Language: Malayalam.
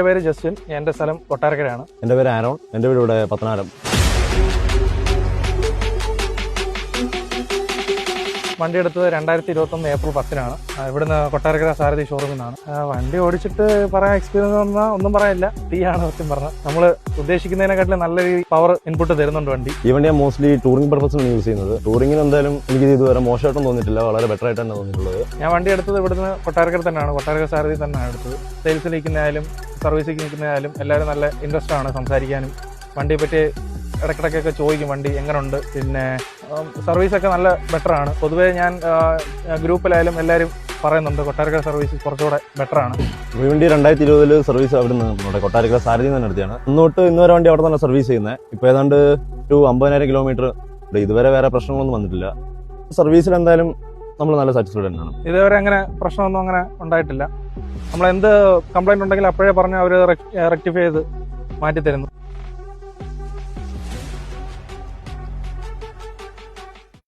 എൻ്റെ പേര് ജസ്റ്റിൻ, എൻ്റെ സ്ഥലം കൊട്ടാരക്കരയാണ്. എൻ്റെ പേര് ആരോൺ, എൻ്റെ വീട് ഇവിടെ പത്തനാപുരം. വണ്ടി എടുത്തത് 2021 ഏപ്രിൽ 10-നാണ്. ഇവിടുന്ന് കൊട്ടാരക്കര സാരഥി ഷോറൂമിൽ നിന്നാണ്. വണ്ടി ഓടിച്ചിട്ട് പറയാൻ എക്സ്പീരിയൻസ് പറഞ്ഞാൽ ഒന്നും പറയാനില്ല, തീയാണ് സത്യം പറഞ്ഞാൽ. നമ്മൾ ഉദ്ദേശിക്കുന്നതിനെക്കാട്ടിലും നല്ലൊരു പവർ ഇൻപുട്ട് തരുന്നുണ്ട് വണ്ടി. ഈ വണ്ടി ഞാൻ മോസ്റ്റ്ലി ടൂറിംഗ് പർപ്പസിനാണ് യൂസ് ചെയ്യുന്നത്. ടൂറിംഗിന് എന്തായാലും എനിക്ക് ഇതുവരെ മോശമായിട്ടും തോന്നിയിട്ടില്ല, വളരെ ബെറ്റർ ആയിട്ടാണ് തോന്നിയിട്ടുള്ളത്. ഞാൻ വണ്ടി എടുത്തത് ഇവിടുന്ന് കൊട്ടാരക്കര തന്നെയാണ്, കൊട്ടാരക്കര സാരഥി തന്നെയാണ് എടുത്തത്. സെയിൽസിൽ നിൽക്കുന്നതായാലും സർവീസിൽ നിൽക്കുന്നതായാലും എല്ലാവരും നല്ല ഇൻട്രസ്റ്റ് ആണ് സംസാരിക്കാനും. വണ്ടിയെ പറ്റി ഇടയ്ക്കിടയ്ക്കൊക്കെ ചോദിക്കും വണ്ടി എങ്ങനെയുണ്ട്. പിന്നെ സർവീസൊക്കെ നല്ല ബെറ്ററാണ്. പൊതുവേ ഞാൻ ഗ്രൂപ്പിലായാലും എല്ലാവരും പറയുന്നുണ്ട് കൊട്ടാരക്കര സർവീസ് കുറച്ചുകൂടെ ബെറ്ററാണ്. ഈ വണ്ടി 2020 സർവീസ് അവിടെ നിന്ന് നമ്മുടെ കൊട്ടാരക്കര സാരഥി തന്നെ എടുത്തതാണ്. ഇന്ന് വരെ വണ്ടി അവിടെ തന്നെ സർവീസ് ചെയ്യുന്നത്. ഇപ്പോൾ ഏതാണ്ട് 50,000 കിലോമീറ്റർ. ഇതുവരെ വേറെ പ്രശ്നങ്ങളൊന്നും വന്നിട്ടില്ല. സർവീസിൽ എന്തായാലും നമ്മൾ നല്ല സാറ്റിസ്ഫൈഡ് തന്നെയാണ്. ഇതുവരെ അങ്ങനെ പ്രശ്നമൊന്നും അങ്ങനെ ഉണ്ടായിട്ടില്ല. നമ്മൾ എന്ത് കംപ്ലൈൻറ്റ് ഉണ്ടെങ്കിലും അപ്പോഴേ പറഞ്ഞ് അവർ റെക്ടിഫൈ ചെയ്ത് മാറ്റി തരുന്നു.